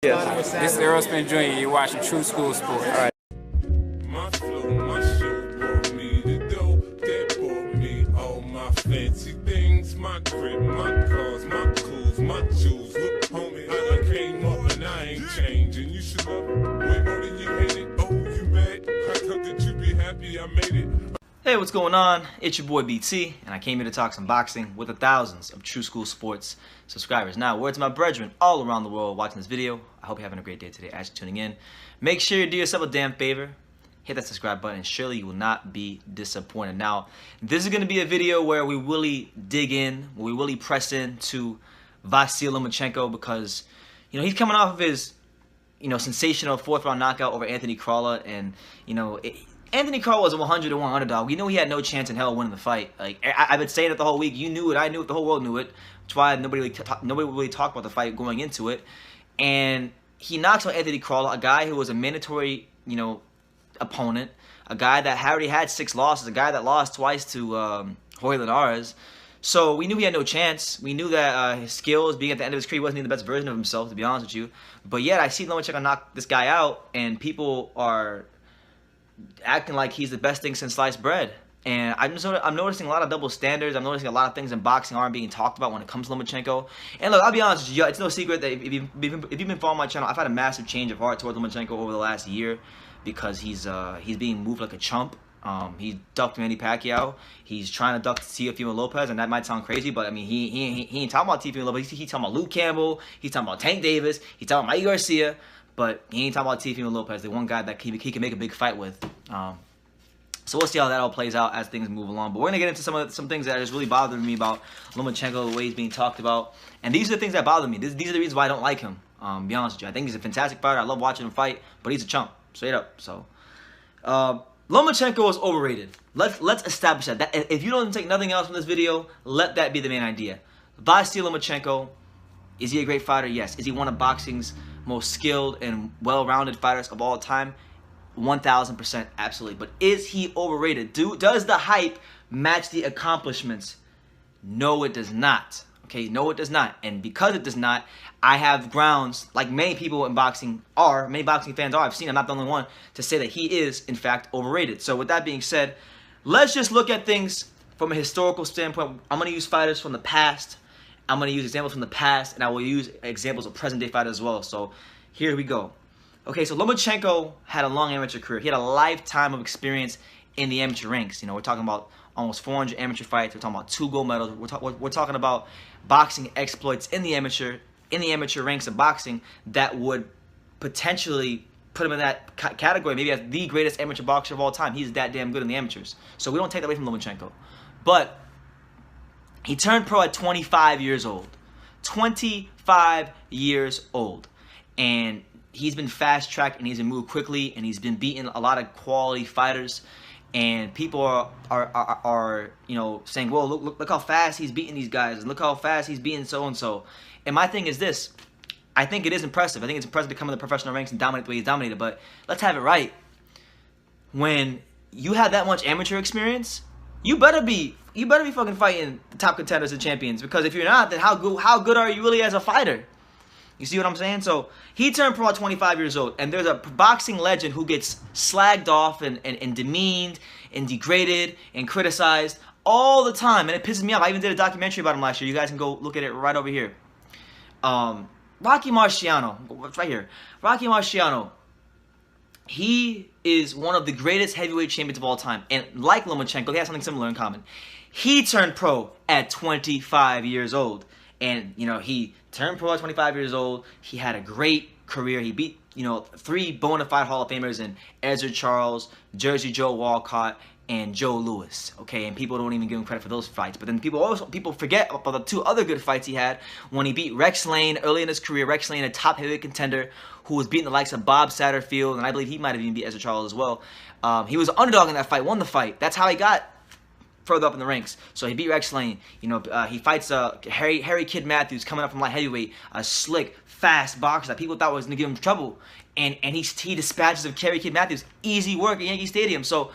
Yes. This is Aerosmith Jr. You're watching True School Sports. All right. My flow, my show brought me the dough that bought me all my fancy things, my crib, my cars, my clothes, my jewels. Look, homie, I done came up and I ain't changing. You should love it way more than you hate it. Oh, you mad? I thought that you'd be happy I made it. Hey, what's going on? It's your boy BT, and I came here to talk some boxing with the thousands of True School Sports subscribers. Now, word to my brethren all around the world watching this video. I hope you're having a great day today as you're tuning in. Make sure you do yourself a damn favor. Hit that subscribe button, and surely you will not be disappointed. Now, this is going to be a video where we really dig in, where we really press into Vasyl Lomachenko because, you know, he's coming off of his, sensational fourth-round knockout over Anthony Crawler, and, Anthony Crawler was a 100-1 underdog. We knew he had no chance in hell of winning the fight. Like I've been saying it the whole week. You knew it. I knew it. The whole world knew it. That's why nobody really talked about the fight going into it. And he knocks out Anthony Crawler, a guy who was a mandatory, opponent, a guy that already had 6 losses, a guy that lost twice to Jorge Linares. So we knew he had no chance. We knew that his skills, being at the end of his career, wasn't even the best version of himself, to be honest with you. But yet, I see Lomachenko knock this guy out, and people are acting like he's the best thing since sliced bread. And I'm noticing a lot of double standards. I'm noticing a lot of things in boxing aren't being talked about when it comes to Lomachenko. And look, I'll be honest with you, it's no secret that if you've been following my channel, I've had a massive change of heart towards Lomachenko over the last year because he's being moved like a chump. He ducked Manny Pacquiao. He's trying to duck Teofimo Lopez, and that might sound crazy, but I mean, he ain't talking about Teofimo Lopez. He's talking about Luke Campbell. He's talking about Tank Davis. He's talking about Mikey Garcia. But he ain't talking about Teofimo Lopez, the one guy that he can make a big fight with. So we'll see how that all plays out as things move along. But we're gonna get into some things that is really bothering me about Lomachenko, the way he's being talked about, and these are the things that bother me. These are the reasons why I don't like him. Be honest with you, I think he's a fantastic fighter. I love watching him fight, but he's a chump, straight up. So Lomachenko is overrated. Let's establish that. If you don't take nothing else from this video, let that be the main idea. Vasyl Lomachenko, is he a great fighter? Yes. Is he one of boxing's most skilled and well-rounded fighters of all time? 1000% absolutely. But is he overrated? Does the hype match the accomplishments? No, it does not. Okay, no, it does not. And because it does not, I have grounds, like many people in boxing are, many boxing fans are, I've seen, I'm not the only one, to say that he is, in fact, overrated. So with that being said, let's just look at things from a historical standpoint. I'm going to use fighters from the past. I'm going to use examples from the past, and I will use examples of present-day fighters as well. So here we go. Okay, so Lomachenko had a long amateur career. He had a lifetime of experience in the amateur ranks. We're talking about almost 400 amateur fights. We're talking about 2 gold medals. We're talking about boxing exploits in the amateur ranks of boxing that would potentially put him in that category, maybe as the greatest amateur boxer of all time. He's that damn good in the amateurs. So we don't take that away from Lomachenko. But he turned pro at 25 years old. 25 years old. And he's been fast-tracked, and he's been moved quickly, and he's been beating a lot of quality fighters. And people are saying, well, look how fast he's beating these guys. Look how fast he's beating so-and-so. And my thing is this. I think it is impressive. I think it's impressive to come in the professional ranks and dominate the way he's dominated. But let's have it right. When you have that much amateur experience, you better be fucking fighting the top contenders and champions, because if you're not, then how good are you really as a fighter? You see what I'm saying? So he turned pro at 25 years old, and there's a boxing legend who gets slagged off and demeaned and degraded and criticized all the time, and it pisses me off. I even did a documentary about him last year. You guys can go look at it right over here. Rocky Marciano, it's right here. Rocky Marciano. He is one of the greatest heavyweight champions of all time. And like Lomachenko, they have something similar in common. He turned pro at 25 years old. And, he turned pro at 25 years old. He had a great career. He beat, 3 bona fide Hall of Famers in Ezra Charles, Jersey Joe Walcott, and Joe Louis. Okay, and people don't even give him credit for those fights. But then people forget about the 2 other good fights he had when he beat Rex Lane early in his career. Rex Lane, a top heavyweight contender who was beating the likes of Bob Satterfield, and I believe he might have even beat Ezra Charles as well. He was an underdog in that fight, won the fight. That's how he got further up in the ranks. So he beat Rex Lane. He fights Harry Kid Matthews, coming up from light heavyweight, a slick, fast boxer that people thought was going to give him trouble. And he dispatches of Harry Kid Matthews. Easy work at Yankee Stadium. So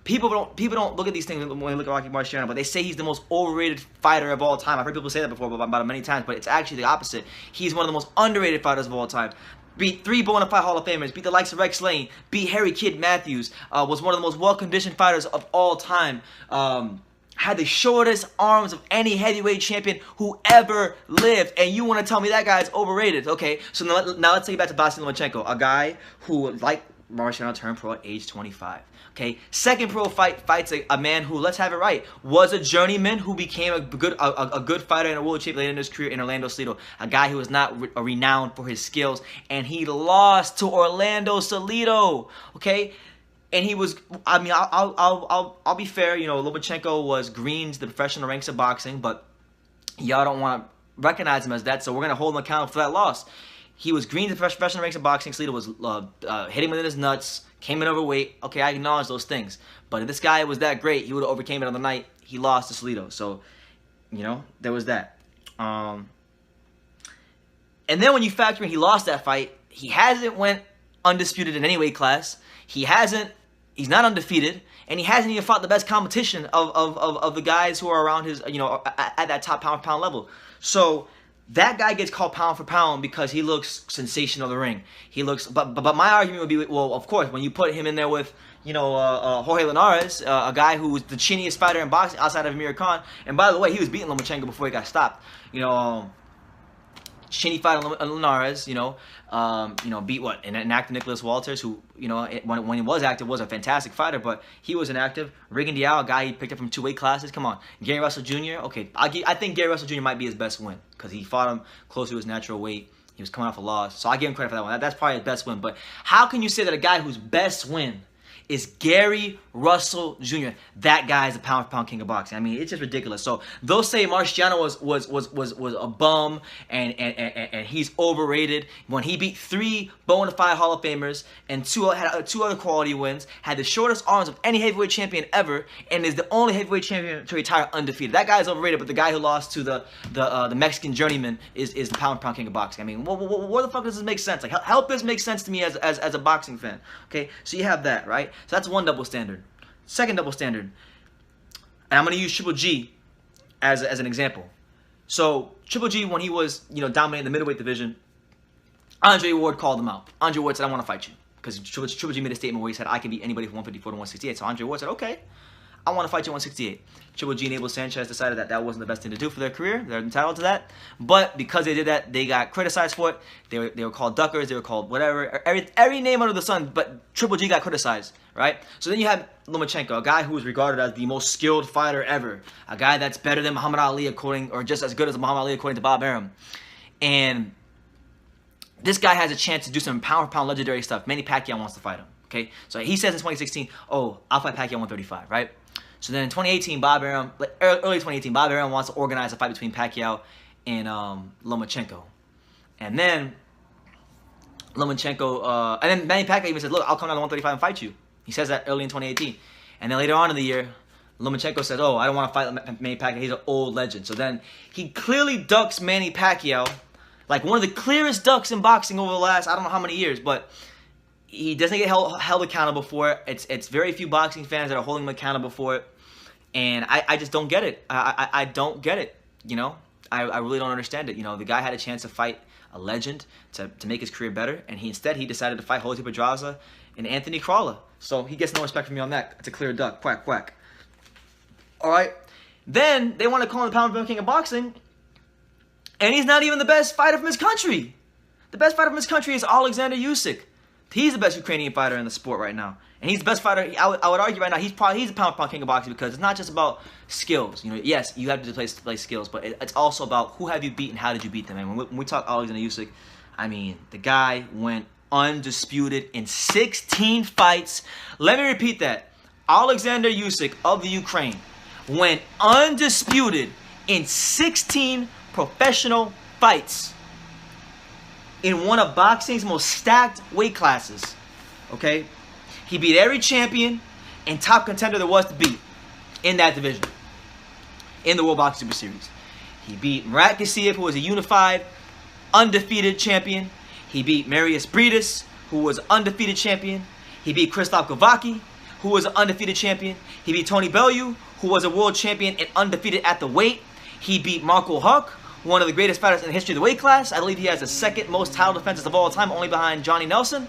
people don't look at these things when they look at Rocky Marciano, but they say he's the most overrated fighter of all time. I've heard people say that before about many times, but it's actually the opposite. He's one of the most underrated fighters of all time. beat 3 bona fide Hall of Famers, beat the likes of Rex Lane, beat Harry Kid Matthews, was one of the most well-conditioned fighters of all time, had the shortest arms of any heavyweight champion who ever lived, and you want to tell me that guy's overrated? Okay, so now let's take it back to Vasyl Lomachenko, a guy who, like Marciano, turned pro at age 25. Okay, second pro fight, fights a man who, let's have it right, was a journeyman who became a good fighter and a world champion later in his career in Orlando Salido. A guy who was not renowned for his skills, and he lost to Orlando Salido. Okay, and he was, I mean, I'll be fair, you know, Lomachenko was green to the professional ranks of boxing, but y'all don't want to recognize him as that, so we're gonna hold him accountable for that loss. He was green to the professional ranks of boxing. Salido was hitting within his nuts, came in overweight. Okay, I acknowledge those things. But if this guy was that great, he would have overcame it on the night. He lost to Salido. So, you know, there was that. And then when you factor in he lost that fight, he hasn't went undisputed in any weight class. He's not undefeated. And he hasn't even fought the best competition of the guys who are around his, you know, at that top pound for pound level. So that guy gets called pound for pound because he looks sensational in the ring. He looks, but my argument would be, well, of course, when you put him in there with, you know, Jorge Linares, a guy who was the chiniest fighter in boxing outside of Amir Khan. And by the way, he was beating Lomachenko before he got stopped. You know, chinny fighter Linares, you know, beat what? An active Nicholas Walters, who, you know, when he was active, was a fantastic fighter, but he was inactive. Rigan Diao, a guy he picked up from 2 weight classes. Come on. Gary Russell Jr., okay, I think Gary Russell Jr. might be his best win because he fought him close to his natural weight. He was coming off a loss, so I give him credit for that one. That's probably his best win. But how can you say that a guy whose best win is Gary Russell Jr.? That guy is a pound-for-pound king of boxing. I mean, it's just ridiculous. So those say Marciano was a bum and he's overrated when he beat 3 bona fide Hall of Famers and had 2 other quality wins, had the shortest arms of any heavyweight champion ever, and is the only heavyweight champion to retire undefeated. That guy is overrated, but the guy who lost to the Mexican journeyman is the pound-for-pound king of boxing. I mean, where the fuck does this make sense? Like, help this make sense to me as a boxing fan. Okay, so you have that, right? So that's one double standard. Second double standard, and I'm going to use Triple G as an example. So Triple G, when he was, you know, dominating the middleweight division, Andre Ward called him out. Andre Ward said, "I want to fight you," because Triple G made a statement where he said, "I can beat anybody from 154 to 168." So Andre Ward said, "Okay, I want to fight you 168. Triple G and Abel Sanchez decided that wasn't the best thing to do for their career. They're entitled to that. But because they did that, they got criticized for it. They were called duckers. They were called whatever. Every name under the sun, but Triple G got criticized, right? So then you have Lomachenko, a guy who is regarded as the most skilled fighter ever. A guy that's better than Muhammad Ali, or just as good as Muhammad Ali according to Bob Arum. And this guy has a chance to do some pound-for-pound legendary stuff. Manny Pacquiao wants to fight him, okay? So he says in 2016, "Oh, I'll fight Pacquiao 135, right?" So then in 2018, early 2018, Bob Arum wants to organize a fight between Pacquiao and Lomachenko. And then Lomachenko, and then Manny Pacquiao even said, "Look, I'll come down to 135 and fight you." He says that early in 2018. And then later on in the year, Lomachenko said, "Oh, I don't want to fight Manny Pacquiao. He's an old legend." So then he clearly ducks Manny Pacquiao, like one of the clearest ducks in boxing over the last, I don't know how many years, but he doesn't get held accountable for it. It's very few boxing fans that are holding him accountable for it. And I just don't get it. I don't get it, you know? I really don't understand it. You know, the guy had a chance to fight a legend to make his career better, and he decided to fight Jose Pedraza and Anthony Crawler. So he gets no respect from me on that. It's a clear duck. Quack, quack. All right. Then they want to call him the pound-for-pound king of boxing, and he's not even the best fighter from his country. The best fighter from his country is Alexander Usyk. He's the best Ukrainian fighter in the sport right now. And he's the best fighter. I would argue right now he's a pound-for-pound king of boxing because it's not just about skills. You know, yes, you have to play skills, but it's also about who have you beaten, how did you beat them. And when we talk Alexander Usyk, I mean, the guy went undisputed in 16 fights. Let me repeat that. Alexander Usyk of the Ukraine went undisputed in 16 professional fights in one of boxing's most stacked weight classes, okay? He beat every champion and top contender there was to beat in that division, in the World Boxing Super Series. He beat Murat Gassiev, who was a unified, undefeated champion. He beat Marius Briedis, who was an undefeated champion. He beat Krzysztof Glowacki, who was an undefeated champion. He beat Tony Bellew, who was a world champion and undefeated at the weight. He beat Marco Huck, one of the greatest fighters in the history of the weight class. I believe he has the second most title defenses of all time, only behind Johnny Nelson.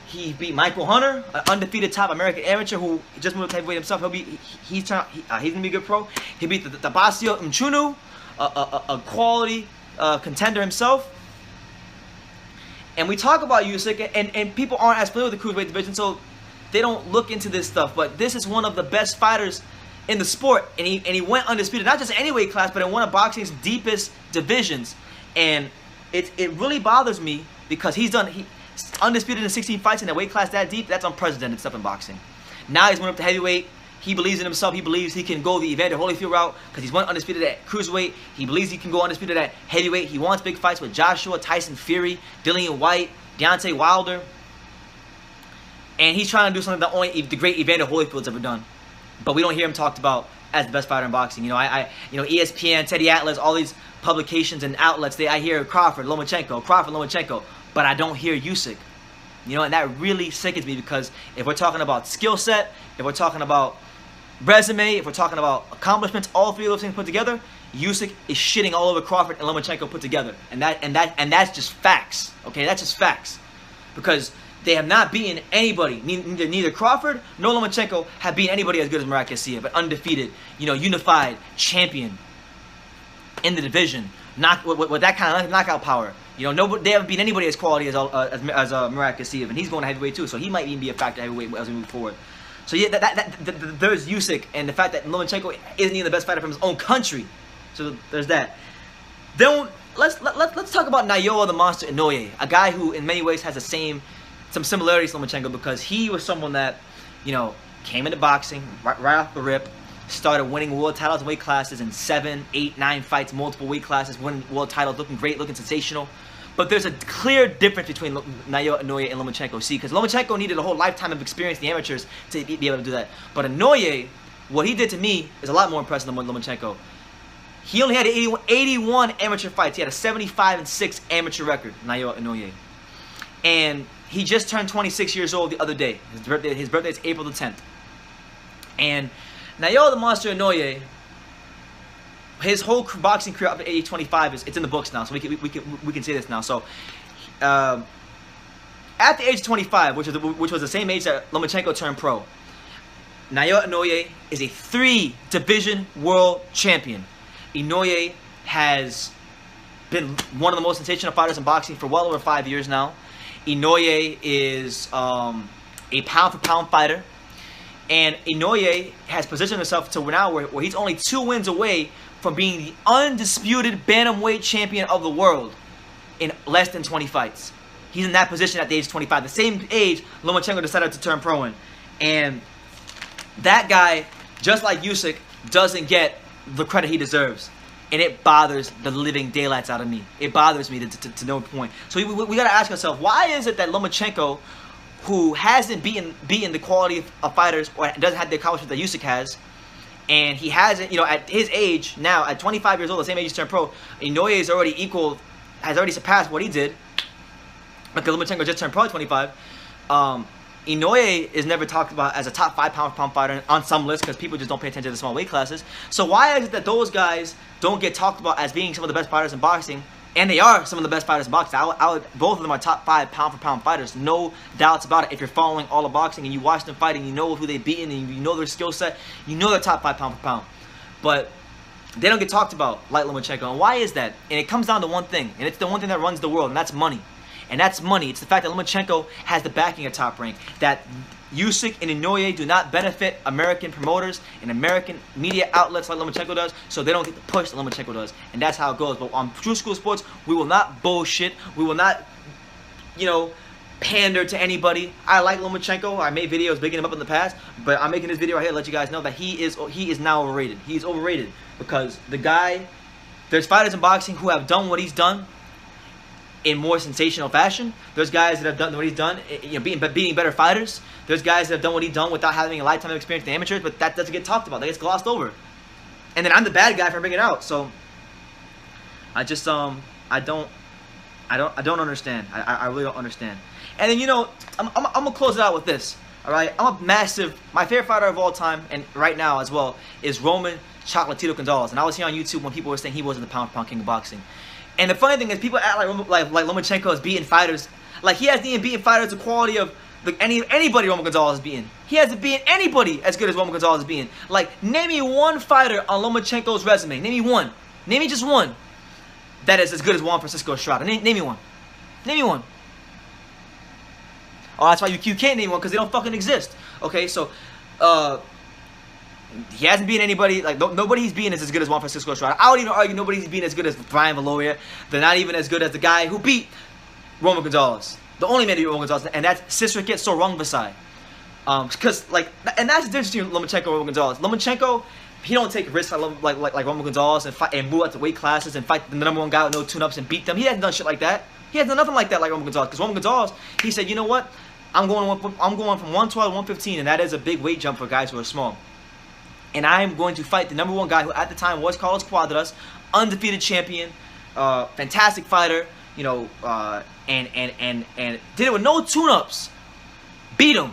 He beat Michael Hunter, an undefeated top American amateur who just moved to heavyweight himself. He's gonna be a good pro. He beat the Vasyl Lomachenko, a quality contender himself. And we talk about Usyk, and people aren't as familiar with the cruiserweight division, so they don't look into this stuff. But this is one of the best fighters in the sport, and he went undisputed, not just in any weight class, but in one of boxing's deepest divisions. And it really bothers me because he's undisputed in 16 fights in a weight class that deep. That's unprecedented stuff in boxing. Now he's went up to heavyweight. He believes in himself. He believes he can go the Evander Holyfield route because he's went undisputed at cruiserweight. He believes he can go undisputed at heavyweight. He wants big fights with Joshua, Tyson Fury, Dillian White, Deontay Wilder. And he's trying to do something that only the great Evander Holyfield's ever done. But we don't hear him talked about as the best fighter in boxing. You know, ESPN, Teddy Atlas, all these publications and outlets, I hear Crawford, Lomachenko, but I don't hear Usyk. You know, and that really sickens me because if we're talking about skill set, if we're talking about resume, if we're talking about accomplishments, all three of those things put together, Usyk is shitting all over Crawford and Lomachenko put together. And that's just facts. Okay, that's just facts. Because they have not beaten anybody. Neither Crawford nor Lomachenko have beaten anybody as good as Murat Gacia, but undefeated, you know, unified champion in the division, with that kind of knockout power. You know, they haven't beaten anybody as quality as Murat Gacia, and he's going to heavyweight too, so he might even be a factor heavyweight as we move forward. So yeah, there's Usyk, and the fact that Lomachenko isn't even the best fighter from his own country. So there's that. Then let's talk about Naoya the Monster Inoue, a guy who in many ways has some similarities to Lomachenko because he was someone that, you know, came into boxing right off the rip, started winning world titles in weight classes in 7, 8, 9 fights, multiple weight classes, winning world titles, looking great, looking sensational. But there's a clear difference between Naoya Inoue and Lomachenko. See, because Lomachenko needed a whole lifetime of experience in the amateurs to be able to do that. But Inoue, what he did to me is a lot more impressive than Lomachenko. He only had 81 amateur fights. He had a 75-6 amateur record, Naoya Inoue. And he just turned 26 years old the other day. His birthday is April the 10th. And Naoya the Monster Inoue, his whole boxing career up to age 25 it's in the books now, so we can say this now. So, at the age of 25, which was the same age that Lomachenko turned pro, Naoya Inoue is a 3-division world champion. Inoue has been one of the most sensational fighters in boxing for well over 5 years now. Inoue is a pound-for-pound fighter. And Inoue has positioned himself to now where he's only 2 wins away from being the undisputed bantamweight champion of the world in less than 20 fights. He's in that position at the age of 25, the same age Lomachenko decided to turn pro in. And that guy, just like Usyk, doesn't get the credit he deserves. And it bothers the living daylights out of me. It bothers me to no point. So we got to ask ourselves, why is it that Lomachenko, who hasn't beaten the quality of fighters or doesn't have the accomplishment that Usyk has, and he hasn't, you know, at his age now, at 25 years old, the same age he turned pro, Inoue has already surpassed what he did, because Lomachenko just turned pro at 25. Inoue is never talked about as a top 5 pound-for-pound fighter on some lists because people just don't pay attention to the small weight classes. So why is it that those guys don't get talked about as being some of the best fighters in boxing? And they are some of the best fighters in boxing. Both of them are top 5 pound-for-pound fighters. No doubts about it. If you're following all of boxing and you watch them fight and you know who they've beaten and you know their skill set, you know they're top 5 pound-for-pound. But they don't get talked about like Lomachenko. And why is that? And it comes down to one thing. And it's the one thing that runs the world, and that's money. And that's money. It's the fact that Lomachenko has the backing of Top Rank. That Usyk and Inoue do not benefit American promoters and American media outlets like Lomachenko does, so they don't get the push that Lomachenko does. And that's how it goes. But on True School Sports, we will not bullshit. We will not, you know, pander to anybody. I like Lomachenko. I made videos bigging him up in the past, but I'm making this video right here to let you guys know that he is now overrated. He's overrated because the guy, there's fighters in boxing who have done what he's done in more sensational fashion. There's guys that have done what he's done, you know, beating better fighters. There's guys that have done what he's done without having a lifetime of experience in amateurs, but that doesn't get talked about. That gets glossed over. And then I'm the bad guy for bringing it out. So I just I don't understand. I really don't understand. And then, you know, I'm gonna close it out with this. All right, my favorite fighter of all time, and right now as well, is Román Chocolatito González. And I was here on YouTube when people were saying he wasn't the pound-for-pound king of boxing. And the funny thing is, people act like Lomachenko is beating fighters. Like, he hasn't even beaten fighters the quality of anybody Román González is beating. He hasn't beaten anybody as good as Román González is beating. Like, name me one fighter on Lomachenko's resume. Name me one. Name me just one that is as good as Juan Francisco Estrada. Name me one. Name me one. Oh, that's why you can't name one, because they don't fucking exist. Okay, so, he hasn't beaten anybody. Like, nobody he's beaten is as good as Juan Francisco Estrada. I would even argue nobody he's beaten as good as Brian Valoria. They're not even as good as the guy who beat Román González. The only man to beat Román González, and that's Sisriket Sorong Vasyl. Because, like, and that's the difference between Lomachenko and Román González. Lomachenko, he don't take risks like Román González and fight and move out to weight classes and fight the #1 guy with no tune-ups and beat them. He hasn't done shit like that. He hasn't done nothing like that like Román González. Because Román González, he said, you know what? I'm going from 112 to 115, and that is a big weight jump for guys who are small. And I'm going to fight the #1 guy who at the time was Carlos Cuadras, undefeated champion, fantastic fighter, you know, and did it with no tune-ups. Beat him.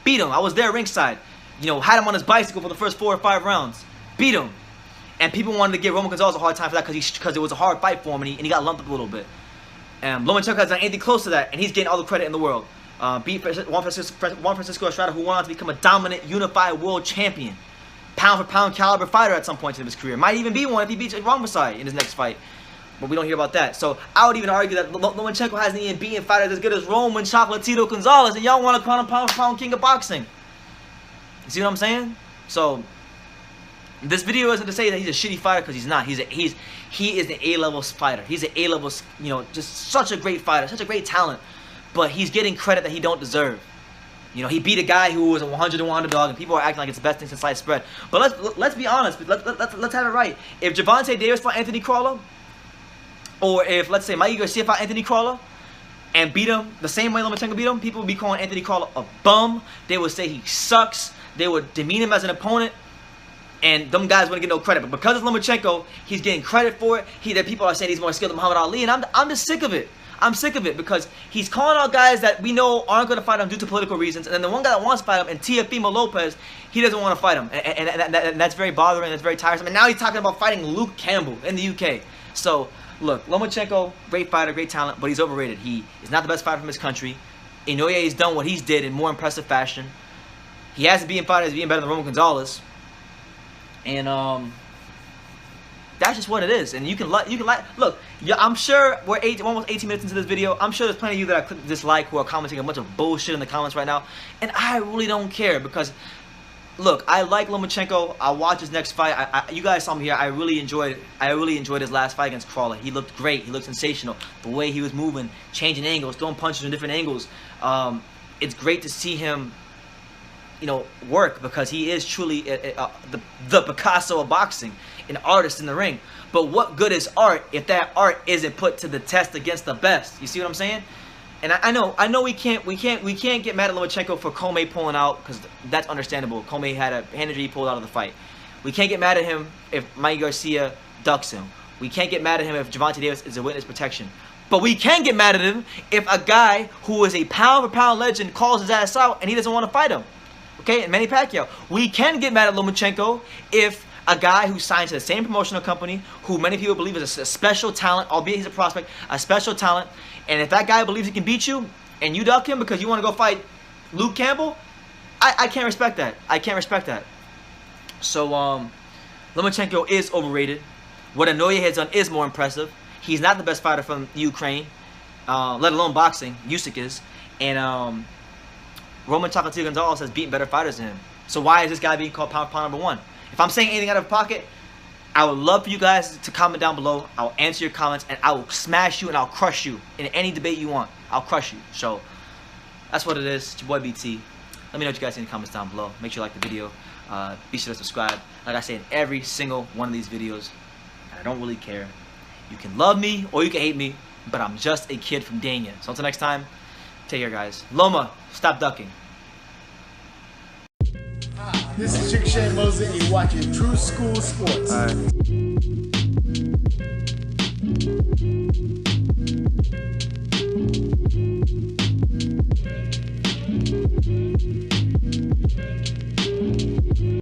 I was there ringside. You know, had him on his bicycle for the first 4 or 5 rounds. Beat him. And people wanted to give Román González a hard time for that because it was a hard fight for him, and he got lumped up a little bit. And Lomachenko hasn't done anything close to that, and he's getting all the credit in the world. Beat Juan Francisco Estrada, who went on to become a dominant, unified world champion. Pound-for-pound caliber fighter at some point in his career. Might even be one if he beats Ron Vasyl in his next fight. But we don't hear about that. So I would even argue that Lomachenko hasn't even beaten fighters as good as Román Chocolatito González, and y'all want to call him pound-for-pound king of boxing. You see what I'm saying? So this video isn't to say that he's a shitty fighter, because he's not. He is an A-level fighter. He's an A-level, you know, just such a great fighter, such a great talent. But he's getting credit that he don't deserve. You know, he beat a guy who was a 100-to-1 underdog, and people are acting like it's the best thing since sliced bread. But let's be honest. Let's have it right. If Gervonta Davis fought Anthony Crawler, or if, let's say, Mikey Garcia fought Anthony Crawler and beat him the same way Lomachenko beat him, people would be calling Anthony Crawler a bum. They would say he sucks. They would demean him as an opponent, and them guys wouldn't get no credit. But because it's Lomachenko, he's getting credit for it. That people are saying he's more skilled than Muhammad Ali, and I'm just sick of it. I'm sick of it, because he's calling out guys that we know aren't going to fight him due to political reasons, and then the one guy that wants to fight him, and Teofimo Lopez, he doesn't want to fight him, and that's very bothering, that's very tiresome. And now he's talking about fighting Luke Campbell in the UK. So, look, Lomachenko, great fighter, great talent, but he's overrated. He is not the best fighter from his country. Inoue has done what he's did in more impressive fashion. He hasn't beaten fighters being better than Román González. And, that's just what it is. And you can look, yeah, I'm sure we're almost 18 minutes into this video. I'm sure there's plenty of you that I clicked dislike who are commenting a bunch of bullshit in the comments right now. And I really don't care, because, look, I like Lomachenko. I'll watch his next fight. You guys saw me here. I really enjoyed his last fight against Crawler. He looked great. He looked sensational. The way he was moving, changing angles, throwing punches in different angles. It's great to see him, you know, work, because he is truly the Picasso of boxing, an artist in the ring. But what good is art if that art isn't put to the test against the best? You see what I'm saying? And I know we can't get mad at Lomachenko for Comey pulling out, because that's understandable. Comey had a hand injury, he pulled out of the fight. We can't get mad at him if Mikey Garcia ducks him. We can't get mad at him if Gervonta Davis is a witness protection. But we can get mad at him if a guy who is a pound-for-pound legend calls his ass out and he doesn't want to fight him. Okay, and Manny Pacquiao. We can get mad at Lomachenko if a guy who signed to the same promotional company, who many people believe is a special talent, albeit he's a prospect, a special talent, and if that guy believes he can beat you, and you duck him because you want to go fight Luke Campbell, I can't respect that. I can't respect that. So, Lomachenko is overrated. What Inoue has done is more impressive. He's not the best fighter from Ukraine, let alone boxing. Usyk is. And, Román Chocolatito González has beaten better fighters than him. So why is this guy being called pound #1? If I'm saying anything out of pocket, I would love for you guys to comment down below. I'll answer your comments, and I will smash you and I'll crush you in any debate you want. I'll crush you. So that's what it is. It's your boy BT. Let me know what you guys think in the comments down below. Make sure you like the video. Be sure to subscribe. Like I say in every single one of these videos, I don't really care. You can love me or you can hate me, but I'm just a kid from Dania. So until next time, take care, guys. Loma, stop ducking. This is Chick Shane Mosley, and you're watching True School Sports.